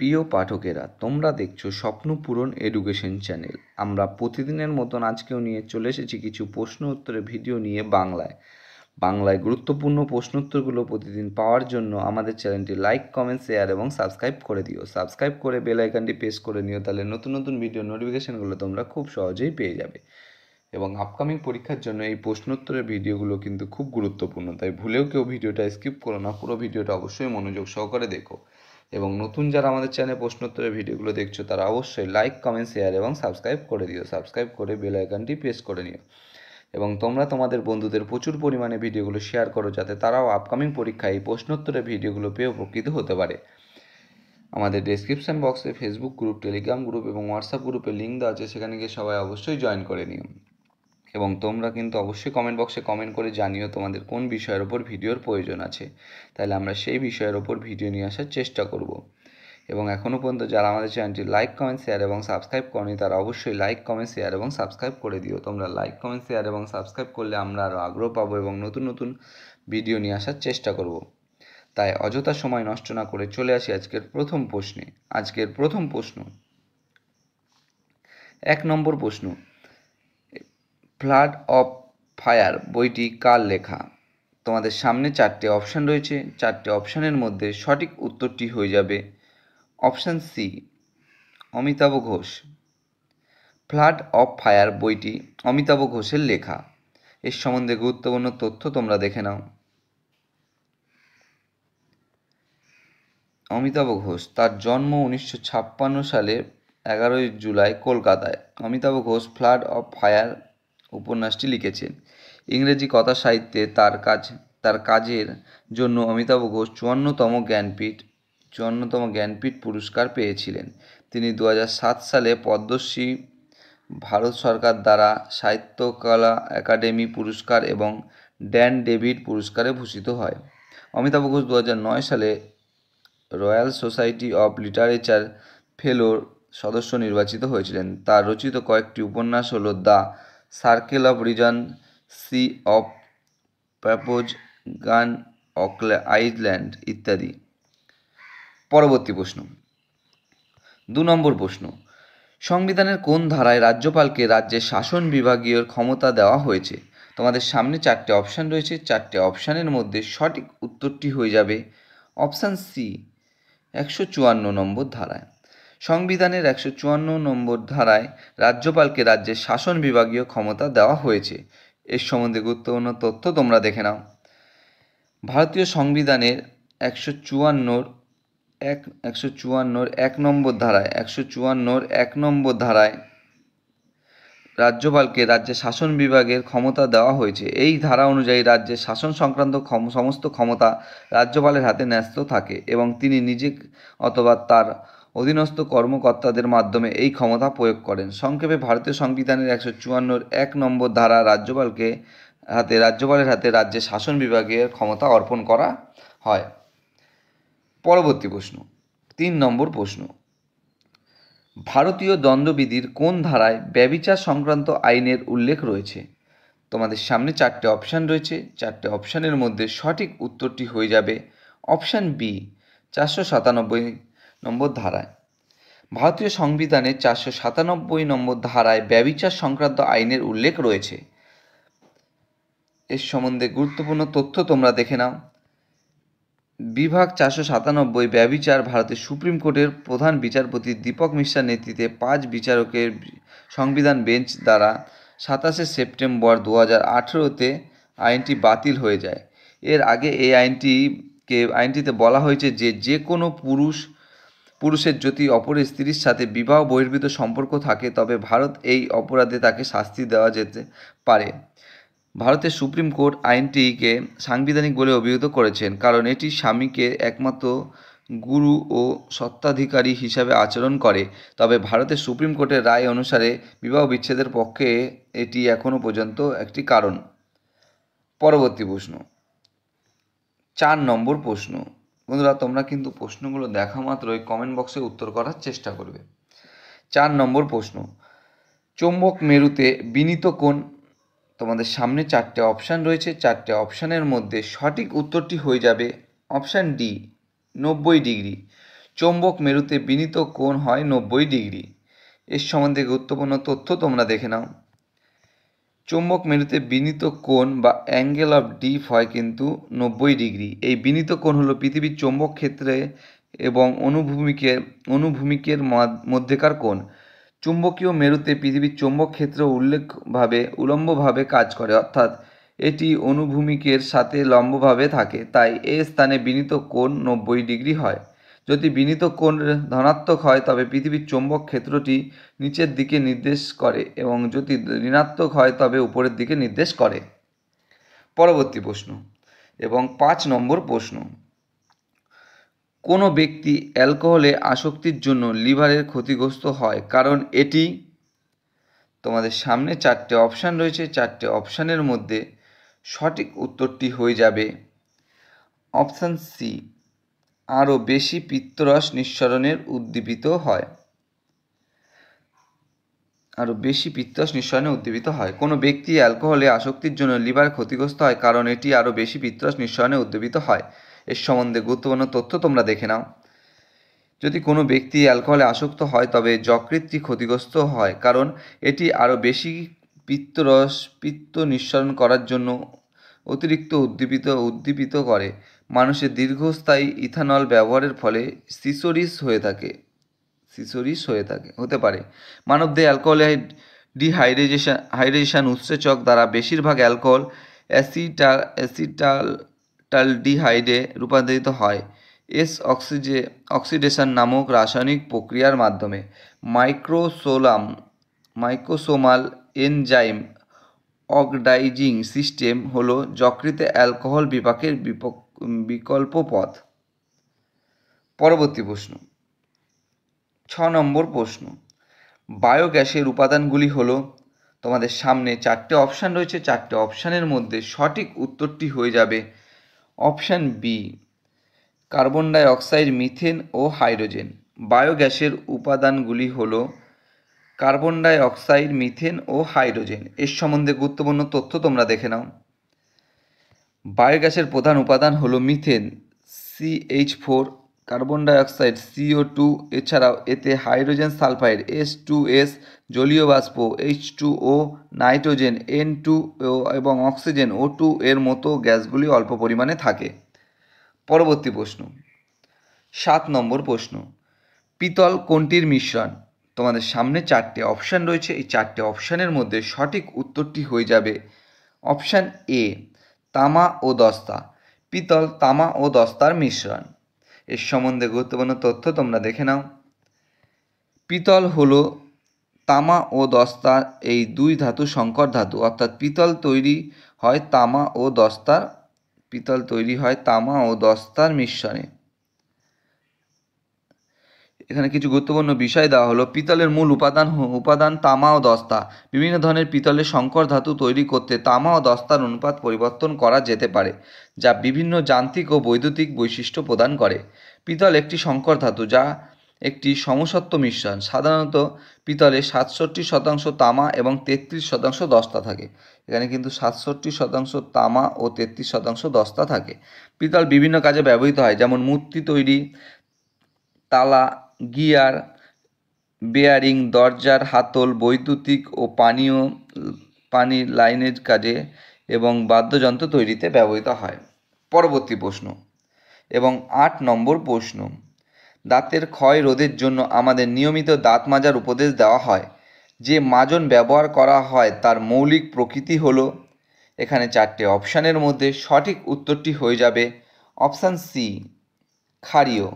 প্রিয় পাঠকেরা, তোমরা দেখছো স্বপ্ন পূরণ এডুকেশন চ্যানেল। আমরা প্রতিদিনের মতন আজকেও নিয়ে চলে এসেছি কিছু প্রশ্ন উত্তরের ভিডিও নিয়ে বাংলায় গুরুত্বপূর্ণ প্রশ্ন উত্তরগুলো প্রতিদিন পাওয়ার জন্য আমাদের চ্যানেলটি লাইক, কমেন্ট, শেয়ার এবং সাবস্ক্রাইব করে দিও। সাবস্ক্রাইব করে বেল আইকনটি প্রেস করে নিও, তাহলে নতুন নতুন ভিডিও নোটিফিকেশানগুলো তোমরা খুব সহজেই পেয়ে যাবে। এবং আপকামিং পরীক্ষার জন্য এই প্রশ্নোত্তরের ভিডিওগুলো কিন্তু খুব গুরুত্বপূর্ণ, তাই ভুলেও কেউ ভিডিওটা স্কিপ করো না, পুরো ভিডিওটা অবশ্যই মনোযোগ সহকারে দেখো। এবং নতুন যারা আমাদের চ্যানেলে প্রশ্নোত্তরের ভিডিওগুলো দেখছো তারা অবশ্যই লাইক, কমেন্ট, শেয়ার এবং সাবস্ক্রাইব করে দিও। সাবস্ক্রাইব করে বেল আইকনটি প্রেস করে নিও এবং তোমরা তোমাদের বন্ধুদের প্রচুর পরিমাণে ভিডিওগুলো শেয়ার করো, যাতে তারাও আপকামিং পরীক্ষায় এই প্রশ্নোত্তরের ভিডিওগুলো পেয়ে উপকৃত হতে পারে। আমাদের ডেসক্রিপশন বক্সে ফেসবুক গ্রুপ, টেলিগ্রাম গ্রুপ এবং হোয়াটসঅ্যাপ গ্রুপের লিঙ্ক দেওয়া আছে, সেখানে গিয়ে সবাই অবশ্যই জয়েন করে নিও। এবং তোমরা কিন্তু অবশ্যই কমেন্ট বক্সে কমেন্ট করে জানিও তোমাদের কোন বিষয়ের ওপর ভিডিওর প্রয়োজন আছে, তাহলে আমরা সেই বিষয়ের ওপর ভিডিও নিয়ে আসার চেষ্টা করব। এবং এখনও পর্যন্ত যারা আমাদের চ্যানেলটি লাইক, কমেন্ট, শেয়ার এবং সাবস্ক্রাইব করনি তারা অবশ্যই লাইক, কমেন্ট, শেয়ার এবং সাবস্ক্রাইব করে দিও। তোমরা লাইক, কমেন্ট, শেয়ার এবং সাবস্ক্রাইব করলে আমরা আরও আগ্রহ পাবো এবং নতুন নতুন ভিডিও নিয়ে আসার চেষ্টা করব। তাই অযথা সময় নষ্ট না করে চলে আসি আজকের প্রথম প্রশ্নে। আজকের প্রথম প্রশ্ন, 1 নম্বর প্রশ্ন, ফ্লাড অফ ফায়ার বইটি কার লেখা? তোমাদের সামনে 4টে অপশান রয়েছে। 4টে অপশানের মধ্যে সঠিক উত্তরটি হয়ে যাবে option C, Amitav Ghosh. Flood of fire বইটি অমিতাভ ঘোষের লেখা। এর সম্বন্ধে গুরুত্বপূর্ণ তথ্য তোমরা দেখে নাও। অমিতাভ ঘোষ, তার জন্ম 1956 সালে 11ই জুলাই কলকাতায়। Amitabh Ghosh flood of fire উপন্যাসটি লিখেছেন। ইংরেজি কথা সাহিত্যে তার কাজের জন্য অমিতাভ ঘোষ 54তম জ্ঞানপীঠ পুরস্কার পেয়েছিলেন। তিনি 2007 সালে পদ্মশ্রী, ভারত সরকার দ্বারা সাহিত্যকলা একাডেমি পুরস্কার এবং ড্যান ডেভিড পুরস্কারে ভূষিত হয়। অমিতাভ ঘোষ 2009 সালে রয়্যাল সোসাইটি অফ লিটারেচার ফেলোর সদস্য নির্বাচিত হয়েছিলেন। তার রচিত কয়েকটি উপন্যাস হল the circle of reason, sea of poppies, gun island ইত্যাদি। পরবর্তী প্রশ্ন, 2 নম্বর প্রশ্ন, সংবিধানের কোন ধারায় রাজ্যপালকে রাজ্যের শাসন বিভাগীয় ক্ষমতা দেওয়া হয়েছে? তোমাদের সামনে 4টে অপশান রয়েছে। 4টে অপশানের মধ্যে সঠিক উত্তরটি হয়ে যাবে অপশান সি, 154 নম্বর ধারায়। সংবিধানের 154 নম্বর ধারায় রাজ্যপালকে রাজ্যের শাসন বিভাগীয় ক্ষমতা দেওয়া হয়েছে। এর সম্বন্ধে গুরুত্বপূর্ণ তথ্য তোমরা দেখে নাও। ভারতীয় সংবিধানের 154 নম্বর ধারায় রাজ্যপালকে রাজ্যের শাসন বিভাগের ক্ষমতা দেওয়া হয়েছে। এই ধারা অনুযায়ী রাজ্যের শাসন সংক্রান্ত সমস্ত ক্ষমতা রাজ্যপালের হাতে ন্যস্ত থাকে এবং তিনি নিজে অথবা তার অধীনস্থ কর্মকর্তাদের মাধ্যমে এই ক্ষমতা প্রয়োগ করেন। সংক্ষেপে ভারতীয় সংবিধানের 154 নম্বর ধারা রাজ্যপালের হাতে রাজ্যের শাসন বিভাগের ক্ষমতা অর্পণ করা হয়। পরবর্তী প্রশ্ন, 3 নম্বর প্রশ্ন, ভারতীয় দণ্ডবিধির কোন ধারায় ব্যভিচার সংক্রান্ত আইনের উল্লেখ রয়েছে? তোমাদের সামনে 4টে অপশান রয়েছে। 4টে অপশানের মধ্যে সঠিক উত্তরটি হয়ে যাবে অপশান বি, 497 নম্বর ধারায়। ভারতীয় সংবিধানের 497 নম্বর ধারায় ব্যভিচার সংক্রান্ত আইনের উল্লেখ রয়েছে। এর সম্বন্ধে গুরুত্বপূর্ণ তথ্য তোমরা দেখে নাও। বিভাগ 497 ব্যভিচার ভারতের সুপ্রিম কোর্টের প্রধান বিচারপতি দীপক মিশ্রার নেতৃত্বে 5 বিচারকের সংবিধান বেঞ্চ দ্বারা 27শে সেপ্টেম্বর 2018-তে আইনটি বাতিল হয়ে যায়। এর আগে এই আইনটিতে বলা হয়েছে যে কোনো পুরুষের যদি অপর স্ত্রীর সাথে বিবাহ বহির্ভূত সম্পর্ক থাকে তবে ভারত এই অপরাধে তাকে শাস্তি দেওয়া যেতে পারে। ভারতের সুপ্রিম কোর্ট আইনটিকে সাংবিধানিক বলে অভিহিত করেছেন, কারণ এটি স্বামীকে একমাত্র গুরু ও স্বত্বাধিকারী হিসাবে আচরণ করে। তবে ভারতের সুপ্রিম কোর্টের রায় অনুসারে বিবাহ বিচ্ছেদের পক্ষে এটি এখনও পর্যন্ত একটি কারণ। পরবর্তী প্রশ্ন, 4 নম্বর প্রশ্ন। বন্ধুরা, তোমরা কিন্তু প্রশ্নগুলো দেখা মাত্রই কমেন্ট বক্সে উত্তর করার চেষ্টা করবে। 4 নম্বর প্রশ্ন, চৌম্বক মেরুতে বিনীত কোণ। তোমাদের সামনে 4টে অপশান রয়েছে। 4টে অপশানের মধ্যে সঠিক উত্তরটি হয়ে যাবে অপশান ডি, 90 ডিগ্রি। চৌম্বক মেরুতে বিনীত কোণ হয় 90 ডিগ্রি। এর সম্বন্ধে গুরুত্বপূর্ণ তথ্য তোমরা দেখে নাও। চৌম্বক মেরুতে বিনীত কোণ বা অ্যাঙ্গেল অফ ডিপ হয় কিন্তু 90 ডিগ্রি। এই বিনীত কোণ হলো পৃথিবীর চৌম্বক ক্ষেত্রে এবং অনুভূমিকের মধ্যেকার কোণ। চুম্বকীয় মেরুতে পৃথিবীর চৌম্বক ক্ষেত্র উল্লম্বভাবে কাজ করে, অর্থাৎ এটি অনুভূমিকের সাথে লম্বভাবে থাকে, তাই এই স্থানে বিনীত কোণ 90 ডিগ্রি হয়। যদি বিনীত কোণ ধনাত্মক হয় তবে পৃথিবীর চৌম্বক ক্ষেত্রটি নিচের দিকে নির্দেশ করে এবং যদি ঋণাত্মক হয় তবে উপরের দিকে নির্দেশ করে। পরবর্তী প্রশ্ন এবং 5 নম্বর প্রশ্ন, কোনো ব্যক্তি অ্যালকোহলে আসক্তির জন্য লিভারের ক্ষতিগ্রস্ত হয় কারণ এটি, তোমাদের সামনে 4টে অপশান রয়েছে, 4টে অপশানের মধ্যে সঠিক উত্তরটি হয়ে যাবে অপশান সি, আরও বেশি পিত্তরস নিঃসরণের উদ্দীপিত হয়। আরও বেশি পিত্তরস নিঃসরণে উদ্দীপিত হয়। কোনো ব্যক্তি অ্যালকোহলে আসক্তির জন্য লিভার ক্ষতিগ্রস্ত হয় কারণ এটি আরও বেশি পিত্তরস নিঃসরণে উদ্দীপিত হয়। এর সম্বন্ধে গুরুত্বপূর্ণ তথ্য তোমরা দেখে নাও। যদি কোনো ব্যক্তি অ্যালকোহলে আসক্ত হয় তবে যকৃতটি ক্ষতিগ্রস্ত হয় কারণ এটি আরও বেশি পিত্ত নিঃসরণ করার জন্য অতিরিক্ত উদ্দীপিত করে। মানুষের দীর্ঘস্থায়ী ইথানল ব্যবহারের ফলে সিসোরিস হতে পারে। মানবদেহে অ্যালকোহলের ডিহাইড্রেশন উৎসেচক দ্বারা বেশিরভাগ অ্যালকোহল অ্যাসিটালডিহাইডে রূপান্তরিত হয় অক্সিডেশন নামক রাসায়নিক প্রক্রিয়ার মাধ্যমে। মাইক্রোসোমাল এনজাইম অক্সিডাইজিং সিস্টেম হলো যকৃতে অ্যালকোহল বিপাকের বিকল্প পথ। পরবর্তী প্রশ্ন 6 নম্বর প্রশ্ন, বায়োগ্যাসের উপাদানগুলি হলো, তোমাদের সামনে 4টে অপশান রয়েছে, 4টে অপশানের মধ্যে সঠিক উত্তরটি হয়ে যাবে option B, carbon die oxide, methane ও হাইড্রোজেন। বায়োগ্যাসের উপাদানগুলি হলো কার্বন ডাই অক্সাইড, মিথেন ও হাইড্রোজেন। এর সম্বন্ধে গুরুত্বপূর্ণ তথ্য তোমরা দেখে নাও। বায়োগ্যাসের প্রধান উপাদান হলো methane CH4, carbon die oxide CO2, এছাড়াও এতে হাইড্রোজেন সালফাইড H2S, জলীয় বাষ্প H2O, নাইট্রোজেন N2O এবং অক্সিজেন O2 এর মতো গ্যাসগুলি অল্প পরিমাণে থাকে। পরবর্তী প্রশ্ন 7 নম্বর প্রশ্ন, পিতল কোনটির মিশ্রণ? তোমাদের সামনে 4টে অপশান রয়েছে, এই 4টে অপশানের মধ্যে সঠিক উত্তরটি হয়ে যাবে অপশান এ, তামা ও দস্তা। পিতল তামা ও দস্তার মিশ্রণ। এর সম্বন্ধে গুরুত্বপূর্ণ তথ্য তোমরা দেখে নাও। পিতল হলো তামা ও দস্তা এই দুই ধাতু সংকর ধাতু, অর্থাৎ পিতল তৈরি হয় তামা ও দস্তার মিশ্রণে। এখানে কিছু গুরুত্বপূর্ণ বিষয় দেওয়া হলো। পিতলের মূল উপাদান তামা ও দস্তা। বিভিন্ন ধরনের পিতলের সংকর ধাতু তৈরি করতে তামা ও দস্তার অনুপাত পরিবর্তন করা যেতে পারে, যা বিভিন্ন যান্ত্রিক ও বৈদ্যুতিক বৈশিষ্ট্য প্রদান করে। পিতল একটি সংকর ধাতু যা একটি সমসত্ব মিশ্রণ। সাধারণত পিতলে 67% তামা এবং 33% দস্তা থাকে। এখানে কিন্তু 67% তামা ও 33% দস্তা থাকে। পিতল বিভিন্ন কাজে ব্যবহৃত হয়, যেমন মূর্তি তৈরি, তালা, গিয়ার, বেয়ারিং, দরজার হাতল, বৈদ্যুতিক ও পানির লাইনের কাজে এবং বাদ্যযন্ত্র তৈরিতে ব্যবহৃত হয়। পরবর্তী প্রশ্ন এবং 8 নম্বর প্রশ্ন, দাঁতের ক্ষয় রোধের জন্য আমাদের নিয়মিত দাঁত মাজার উপদেশ দেওয়া হয়। যে মাজন ব্যবহার করা হয় তার মৌলিক প্রকৃতি হলো, এখানে 4টে অপশানের মধ্যে সঠিক উত্তরটি হয়ে যাবে অপশান সি, ক্ষারীয়।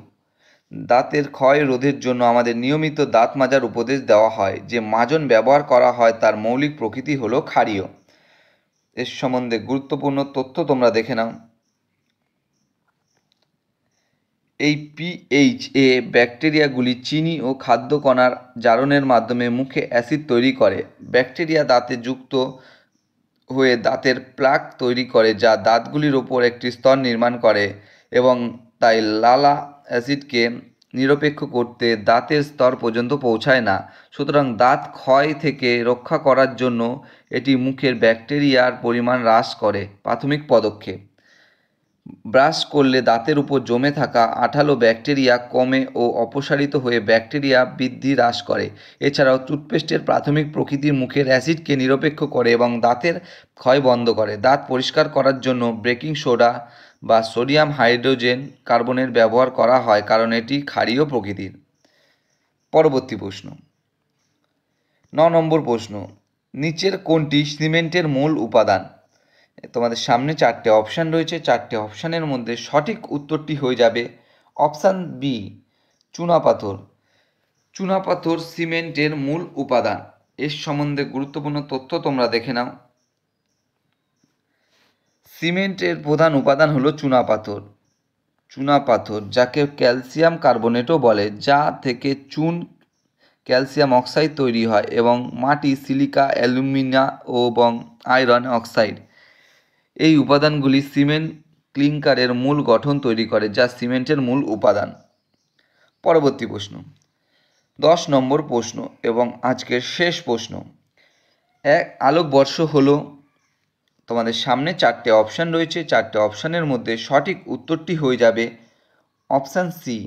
দাঁতের ক্ষয় রোধের জন্য আমাদের নিয়মিত দাঁত মাজার উপদেশ দেওয়া হয়। যে মাজন ব্যবহার করা হয় তার মৌলিক প্রকৃতি হলো ক্ষারীয়। এর সম্বন্ধে গুরুত্বপূর্ণ তথ্য তোমরা দেখে নাও। এই pH ব্যাকটেরিয়াগুলি চিনি ও খাদ্য কণার জারণের মাধ্যমে মুখে অ্যাসিড তৈরি করে। ব্যাকটেরিয়া দাঁতে যুক্ত হয়ে দাঁতের প্লাক তৈরি করে, যা দাঁতগুলির ওপর একটি স্তর নির্মাণ করে এবং তাই লালা অ্যাসিডকে নিরপেক্ষ করতে দাঁতের স্তর পর্যন্ত পৌঁছায় না। সুতরাং দাঁত ক্ষয় থেকে রক্ষা করার জন্য এটি মুখের ব্যাকটেরিয়ার পরিমাণ হ্রাস করে। প্রাথমিক পদক্ষেপ। ব্রাশ করলে দাঁতের উপর জমে থাকা আঠালো ব্যাকটেরিয়া কমে ও অপসারিত হয়ে ব্যাকটেরিয়া বৃদ্ধি হ্রাস করে। এছাড়াও টুথপেস্টের প্রাথমিক প্রকৃতির মুখের অ্যাসিডকে নিরপেক্ষ করে এবং দাঁতের ক্ষয় বন্ধ করে। দাঁত পরিষ্কার করার জন্য বেকিং সোডা বা সোডিয়াম হাইড্রোজেন কার্বনের ব্যবহার করা হয়, কারণ এটি ক্ষারীয় প্রকৃতির। পরবর্তী প্রশ্ন, 9 নম্বর প্রশ্ন, নিচের কোনটি সিমেন্টের মূল উপাদান? তোমাদের সামনে 4টে অপশান রয়েছে। 4টে অপশানের মধ্যে সঠিক উত্তরটি হয়ে যাবে অপশান বি, চুনাপাথর। চুনাপাথর সিমেন্টের মূল উপাদান। এর সম্বন্ধে গুরুত্বপূর্ণ তথ্য তোমরা দেখে নাও। সিমেন্টের প্রধান উপাদান হলো চুনাপাথর। চুনাপাথর, যাকে ক্যালসিয়াম কার্বনেটও বলে, যা থেকে চুন ক্যালসিয়াম অক্সাইড তৈরি হয়, এবং মাটি সিলিকা অ্যালুমিনা এবং আয়রন অক্সাইড, এই উপাদানগুলি সিমেন্ট ক্লিংকারের মূল গঠন তৈরি করে, যা সিমেন্টের মূল উপাদান। পরবর্তী প্রশ্ন, 10 নম্বর প্রশ্ন এবং আজকের শেষ প্রশ্ন। আলোকবর্ষ হলো, তোমাদের সামনে 4টে অপশান রয়েছে। 4টে অপশানের মধ্যে সঠিক উত্তরটি হয়ে যাবে অপশান সি,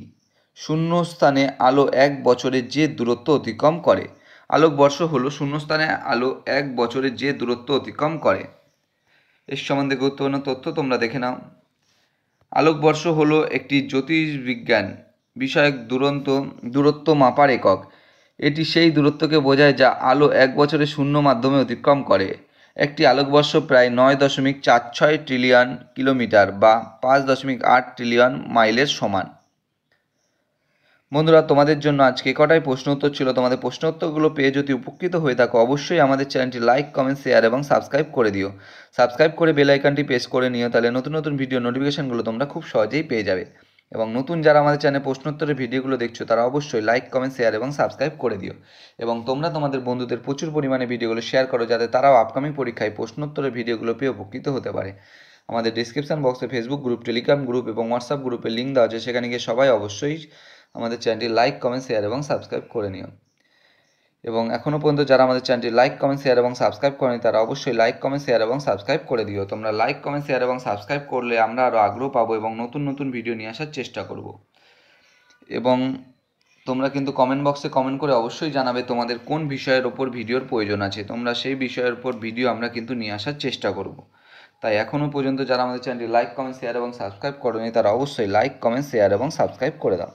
শূন্যস্থানে আলো 1 বছরে যে দূরত্ব অতিক্রম করে। আলোকবর্ষ হলো শূন্যস্থানে আলো 1 বছরে যে দূরত্ব অতিক্রম করে। এর সম্বন্ধে গুরুত্বপূর্ণ তথ্য তোমরা দেখে নাও। আলোকবর্ষ হলো একটি জ্যোতির্বিজ্ঞান বিষয়ক দূরত্ব মাপার একক। এটি সেই দূরত্বকে বোঝায় যা আলো 1 বছরে শূন্য মাধ্যমে অতিক্রম করে। একটি আলোকবর্ষ প্রায় 9.46 ট্রিলিয়ন কিলোমিটার বা 5.8 ট্রিলিয়ন মাইলের সমান। বন্ধুরা, তোমাদের জন্য আজকে কটাই প্রশ্ন উত্তর ছিল। তোমাদের প্রশ্ন উত্তরগুলো পেয়ে যদি উপকৃত হয়ে থাকো, অবশ্যই আমাদের চ্যানেলটি লাইক, কমেন্ট, শেয়ার এবং সাবস্ক্রাইব করে দিও। সাবস্ক্রাইব করে বেল আইকনটি প্রেস করে নিও, তাহলে নতুন নতুন ভিডিও নোটিফিকেশনগুলো তোমরা খুব সহজেই পেয়ে যাবে। এবং নতুন যারা আমাদের চ্যানেলে প্রশ্নোত্তরের ভিডিওগুলো দেখছো, তারা অবশ্যই লাইক, কমেন্ট, শেয়ার এবং সাবস্ক্রাইব করে দিও। এবং তোমরা তোমাদের বন্ধুদের প্রচুর পরিমাণে ভিডিওগুলো শেয়ার করো, যাতে তারাও আপকামিং পরীক্ষায় প্রশ্নোত্তরের ভিডিওগুলো পেয়ে উপকৃত হতে পারে। আমাদের ডিসক্রিপশন বক্সে ফেসবুক গ্রুপ, টেলিগ্রাম গ্রুপ এবং হোয়াটসঅ্যাপ গ্রুপের লিঙ্ক দেওয়া আছে, সেখানে গিয়ে সবাই অবশ্যই আমাদের চ্যানেলটি লাইক, কমেন্ট, শেয়ার এবং সাবস্ক্রাইব করে নিও। এবং এখনও পর্যন্ত যারা আমাদের চ্যানেলটি লাইক, কমেন্ট, শেয়ার এবং সাবস্ক্রাইব করেনি, তারা অবশ্যই লাইক, কমেন্ট, শেয়ার এবং সাবস্ক্রাইব করে দিও। তোমরা লাইক, কমেন্ট, শেয়ার এবং সাবস্ক্রাইব করলে আমরা আরও আগ্রহ পাবো এবং নতুন নতুন ভিডিও নিয়ে আসার চেষ্টা করব। এবং তোমরা কিন্তু কমেন্ট বক্সে কমেন্ট করে অবশ্যই জানাবে তোমাদের কোন বিষয়ের ওপর ভিডিওর প্রয়োজন আছে। তোমরা সেই বিষয়ের ওপর ভিডিও আমরা কিন্তু নিয়ে আসার চেষ্টা করব। তাই এখনও পর্যন্ত যারা আমাদের চ্যানেলটি লাইক, কমেন্ট, শেয়ার এবং সাবস্ক্রাইব করোনি, তারা অবশ্যই লাইক, কমেন্ট, শেয়ার এবং সাবস্ক্রাইব করে দাও।